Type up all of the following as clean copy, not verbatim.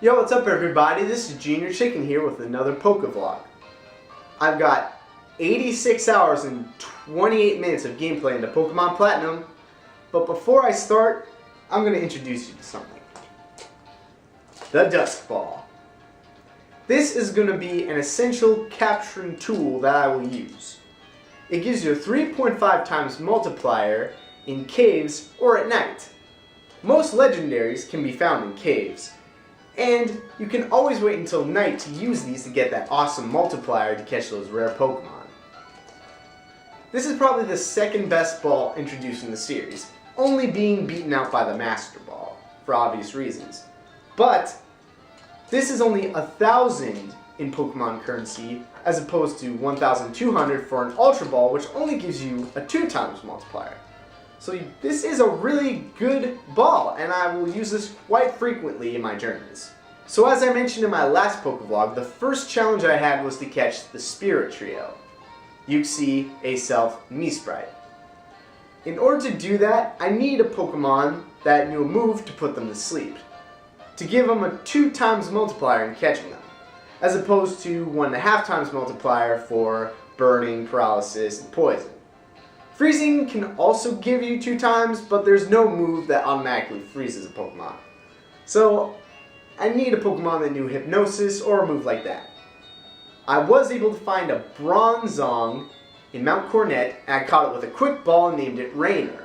Yo, what's up everybody? This is Junior Chicken here with another PokeVlog. I've got 86 hours and 28 minutes of gameplay into Pokemon Platinum, but before I start, I'm going to introduce you to something. The Dusk Ball. This is going to be an essential capturing tool that I will use. It gives you a 3.5 times multiplier in caves or at night. Most legendaries can be found in caves, and you can always wait until night to use these to get that awesome multiplier to catch those rare Pokemon. This is probably the second best ball introduced in the series, only being beaten out by the Master Ball, for obvious reasons. But this is only 1,000 in Pokemon currency, as opposed to 1,200 for an Ultra Ball, which only gives you a 2 times multiplier. So this is a really good ball, and I will use this quite frequently in my journeys. So as I mentioned in my last PokeVlog, the first challenge I had was to catch the Spirit Trio. Uxie, Aself, Mesprit. In order to do that, I need a Pokemon that knew a move to put them to sleep, to give them a 2 times multiplier in catching them, as opposed to 1.5 times multiplier for burning, paralysis, and poison. Freezing can also give you 2 times, but there's no move that automatically freezes a Pokemon. So I need a Pokemon that knew Hypnosis or a move like that. I was able to find a Bronzong in Mount Coronet, and I caught it with a quick ball and named it Rainer,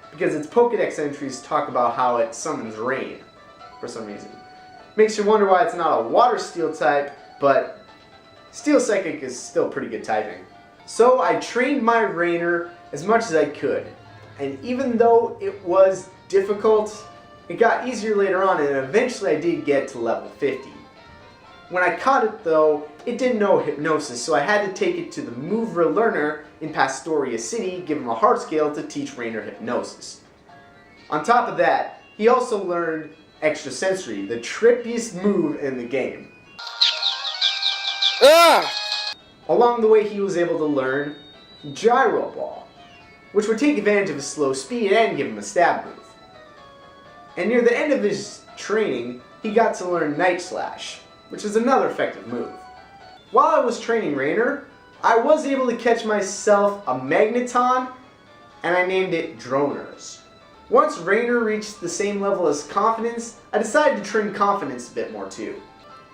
because its Pokedex entries talk about how it summons rain for some reason. Makes you wonder why it's not a Water Steel type, but Steel Psychic is still pretty good typing. So I trained my Rainer as much as I could, and even though it was difficult, it got easier later on, and eventually I did get to level 50. When I caught it though, it didn't know Hypnosis, so I had to take it to the Move Relearner in Pastoria City, give him a heart scale to teach Rainer Hypnosis. On top of that, he also learned Extrasensory, the trippiest move in the game. Along the way he was able to learn Gyro Ball, which would take advantage of his slow speed and give him a stab move. And near the end of his training, he got to learn Night Slash, which is another effective move. While I was training Rainer, I was able to catch myself a Magneton, and I named it Droners. Once Rainer reached the same level as Confidence, I decided to train Confidence a bit more too.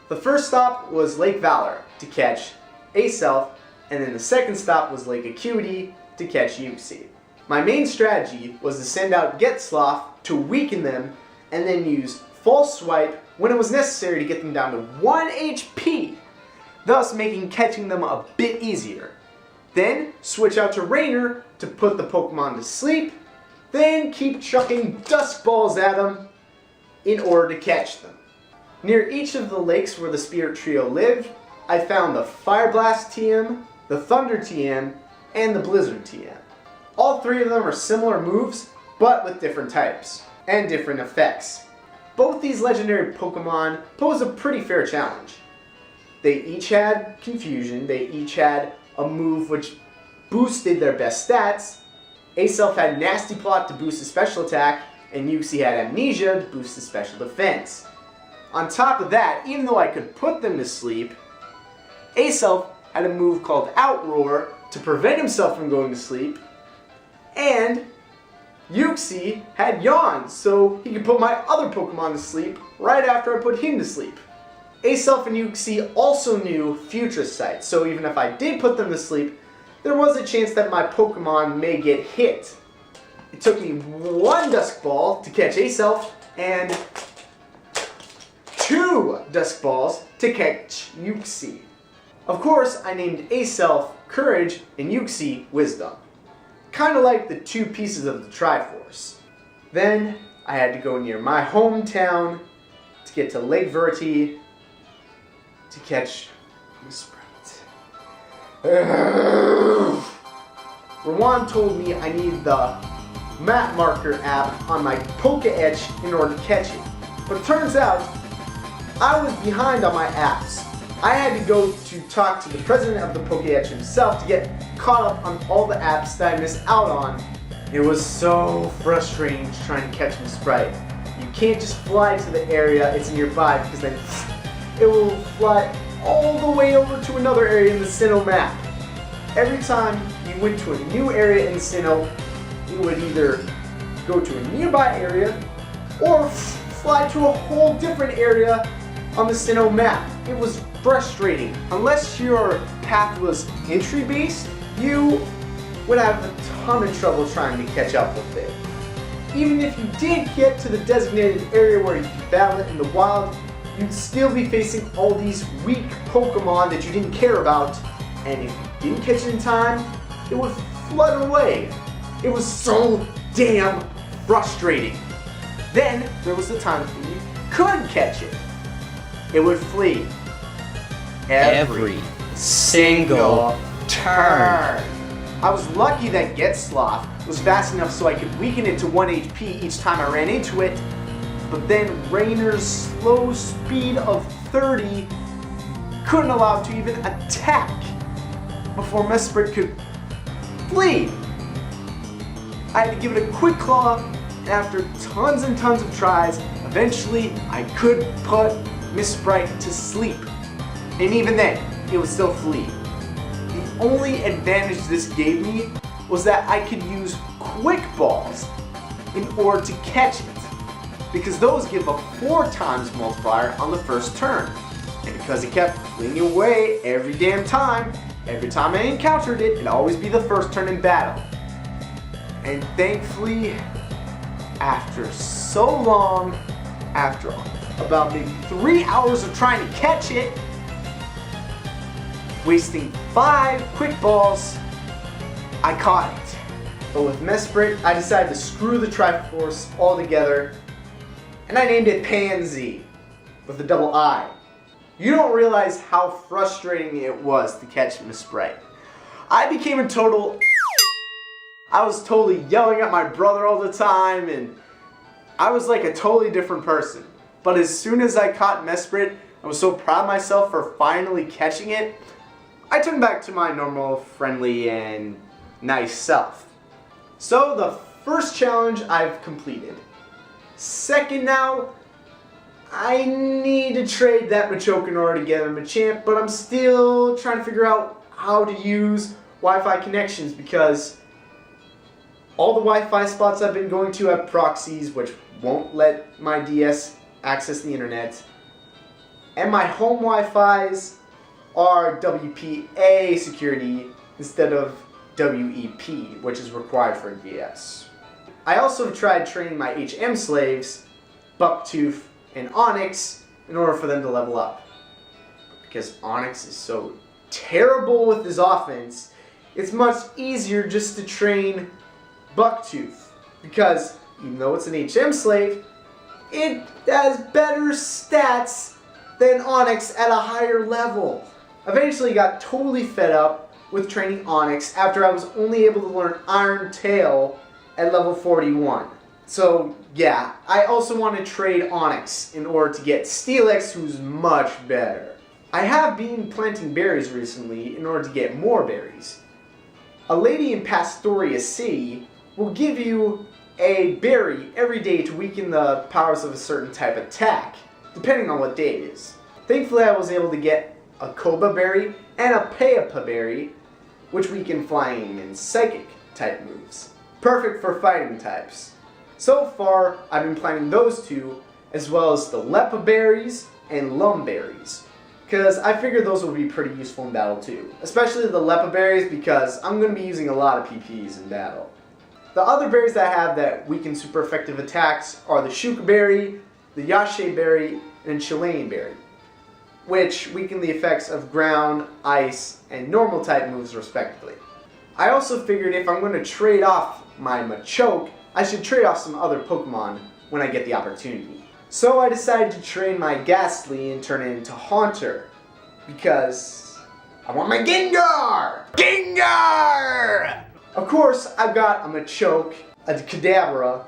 The first stop was Lake Valor to catch Aself, and then the second stop was Lake Acuity to catch Uxie. My main strategy was to send out Getzloff to weaken them, and then use False Swipe when it was necessary to get them down to 1 HP, thus making catching them a bit easier. Then switch out to Rainer to put the Pokemon to sleep, then keep chucking Dusk Balls at them in order to catch them. Near each of the lakes where the Spirit Trio lived, I found the Fire Blast TM, the Thunder TM, and the Blizzard TM. All 3 of them are similar moves, but with different types and different effects. Both these legendary Pokemon pose a pretty fair challenge. They each had Confusion, they each had a move which boosted their best stats. Aself had Nasty Plot to boost his special attack, and Uxie had Amnesia to boost his special defense. On top of that, even though I could put them to sleep, Aself had a move called Outroar to prevent himself from going to sleep, and Uxie had Yawn, so he could put my other Pokemon to sleep right after I put him to sleep. Aself and Uxie also knew Future Sight, so even if I did put them to sleep, there was a chance that my Pokemon may get hit. It took me 1 Dusk Ball to catch Aself, and 2 Dusk Balls to catch Uxie. Of course, I named Aself Courage and Uxie Wisdom. Kinda like the 2 pieces of the Triforce. Then, I had to go near my hometown to get to Lake Verti to catch Mesprit. Rawan told me I need the map marker app on my Poke-Etch in order to catch it. But it turns out, I was behind on my apps. I had to go to talk to the president of the Poke-Etch himself to get caught up on all the apps that I missed out on. It was so frustrating trying to catch Mesprit. You can't just fly to the area it's nearby, because then it will fly all the way over to another area in the Sinnoh map. Every time you went to a new area in Sinnoh, you would either go to a nearby area or fly to a whole different area on the Sinnoh map. It was frustrating. Unless your path was entry based, you would have a ton of trouble trying to catch up with it. Even if you did get to the designated area where you could battle it in the wild, you'd still be facing all these weak Pokemon that you didn't care about, and if you didn't catch it in time, it would flood away. It was so damn frustrating. Then there was the time when you could catch it. It would flee every single turn. I was lucky that Get Sloth was fast enough so I could weaken it to 1 HP each time I ran into it, but then Rainer's slow speed of 30 couldn't allow it to even attack before Mesprit could flee. I had to give it a quick claw, and after tons and tons of tries, eventually I could put Mesprit to sleep. And even then, it would still flee. The only advantage this gave me was that I could use Quick Balls in order to catch it, because those give a 4 times multiplier on the first turn. And because it kept fleeing away every damn time, every time I encountered it, it'd always be the first turn in battle. And thankfully, after so long, after about maybe 3 hours of trying to catch it, wasting 5 Quick Balls, I caught it. But with Mesprit, I decided to screw the Triforce altogether, and I named it Pansii, with a double I. You don't realize how frustrating it was to catch Mesprit. I became a total... I was totally yelling at my brother all the time, and I was like a totally different person. But as soon as I caught Mesprit, I was so proud of myself for finally catching it, I turned back to my normal, friendly, and nice self. So the first challenge I've completed. Second now, I need to trade that Machoke in order to get a Machamp, but I'm still trying to figure out how to use Wi-Fi connections, because all the Wi-Fi spots I've been going to have proxies which won't let my DS access the internet, and my home Wi-Fi's are WPA security instead of WEP, which is required for a DS. I also have tried training my HM slaves, Bucktooth and Onyx, in order for them to level up. Because Onyx is so terrible with his offense, it's much easier just to train Bucktooth, because even though it's an HM slave, it has better stats than Onyx at a higher level. Eventually got totally fed up with training Onyx after I was only able to learn Iron Tail at level 41. So yeah, I also want to trade Onyx in order to get Steelix, who's much better. I have been planting berries recently in order to get more berries. A lady in Pastoria City will give you a berry every day to weaken the powers of a certain type of attack, depending on what day it is. Thankfully I was able to get a Koba berry and a Payapa berry, which weaken flying and psychic type moves. Perfect for fighting types. So far I've been planting those two, as well as the Lepa berries and Lum berries, because I figured those would be pretty useful in battle too. Especially the Lepa berries, because I'm going to be using a lot of PPs in battle. The other berries that I have that weaken super effective attacks are the Shuka berry, the Yashe berry, and Chilean berry, which weaken the effects of ground, ice, and normal type moves respectively. I also figured if I'm going to trade off my Machoke, I should trade off some other Pokemon when I get the opportunity. So I decided to train my Ghastly and turn it into Haunter, because I want my Gengar! Gengar! Of course, I've got a Machoke, a Kadabra,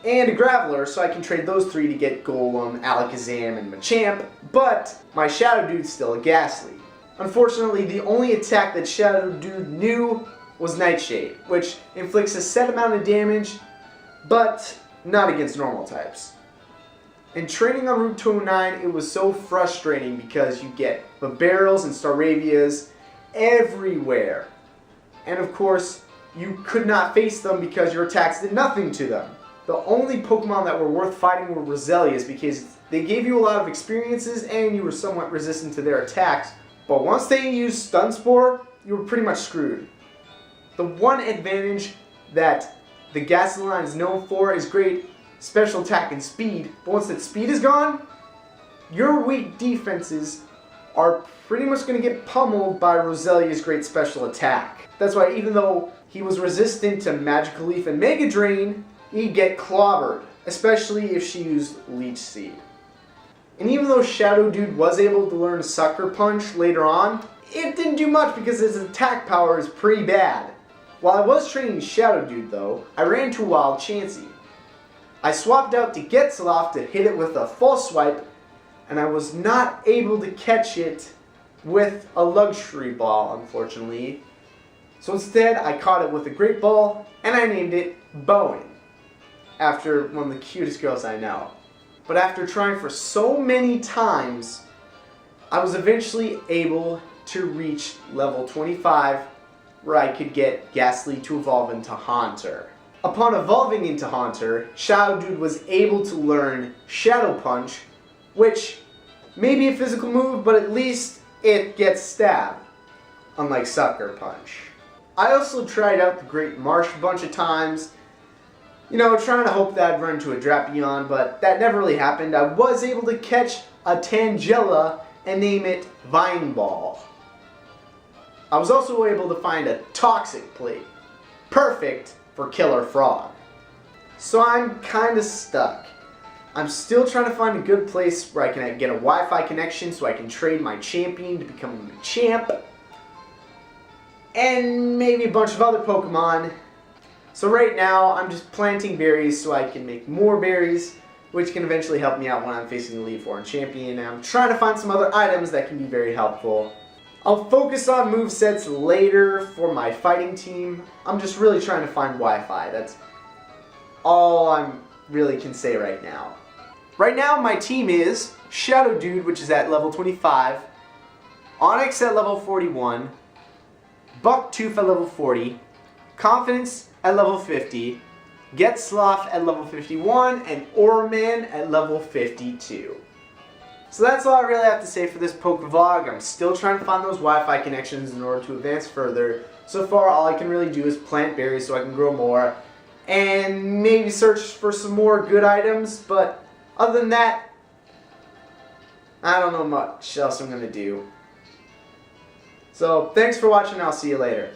and a Graveler, so I can trade those three to get Golem, Alakazam, and Machamp, but my Shadow Dude's still a Ghastly. Unfortunately, the only attack that Shadow Dude knew was Nightshade, which inflicts a set amount of damage, but not against normal types. And training on Route 209, it was so frustrating because you get the barrels and Staravias everywhere. And of course, you could not face them because your attacks did nothing to them. The only Pokemon that were worth fighting were Roselias because they gave you a lot of experiences and you were somewhat resistant to their attacks. But once they used Stun Spore, you were pretty much screwed. The one advantage that the Gastrodon is known for is great special attack and speed, but once that speed is gone, your weak defenses are pretty much going to get pummeled by Roselia's great special attack. That's why even though he was resistant to Magical Leaf and Mega Drain, he'd get clobbered, especially if she used Leech Seed. And even though Shadow Dude was able to learn Sucker Punch later on, it didn't do much because his attack power is pretty bad. While I was training Shadow Dude though, I ran into a Wild Chansey. I swapped out to Getzlaf to hit it with a False Swipe, and I was not able to catch it with a Luxury Ball, unfortunately. So instead, I caught it with a Great Ball, and I named it Bowen, after one of the cutest girls I know. But after trying for so many times, I was eventually able to reach level 25, where I could get Ghastly to evolve into Haunter. Upon evolving into Haunter, Shadow Dude was able to learn Shadow Punch, which may be a physical move, but at least it gets stabbed, unlike Sucker Punch. I also tried out the Great Marsh a bunch of times, trying to hope that I'd run into a Drapion, but that never really happened. I was able to catch a Tangela and name it Vine Ball. I was also able to find a Toxic Plate, perfect for Killer Frog. So I'm kind of stuck. I'm still trying to find a good place where I can get a Wi-Fi connection so I can trade my champion to become a champ. And maybe a bunch of other Pokemon. So right now I'm just planting berries so I can make more berries, which can eventually help me out when I'm facing the Elite Four and Champion. And I'm trying to find some other items that can be very helpful. I'll focus on movesets later for my fighting team. I'm just really trying to find Wi-Fi. That's all I really can say right now. Right now my team is Shadow Dude, which is at level 25, Onix at level 41, Bucktooth at level 40, Confidence at level 50, Getzlaf at level 51, and Orman at level 52. So that's all I really have to say for this PokeVlog. I'm still trying to find those Wi-Fi connections in order to advance further. So far, all I can really do is plant berries so I can grow more, and maybe search for some more good items, but other than that, I don't know much else I'm going to do. So, thanks for watching, I'll see you later.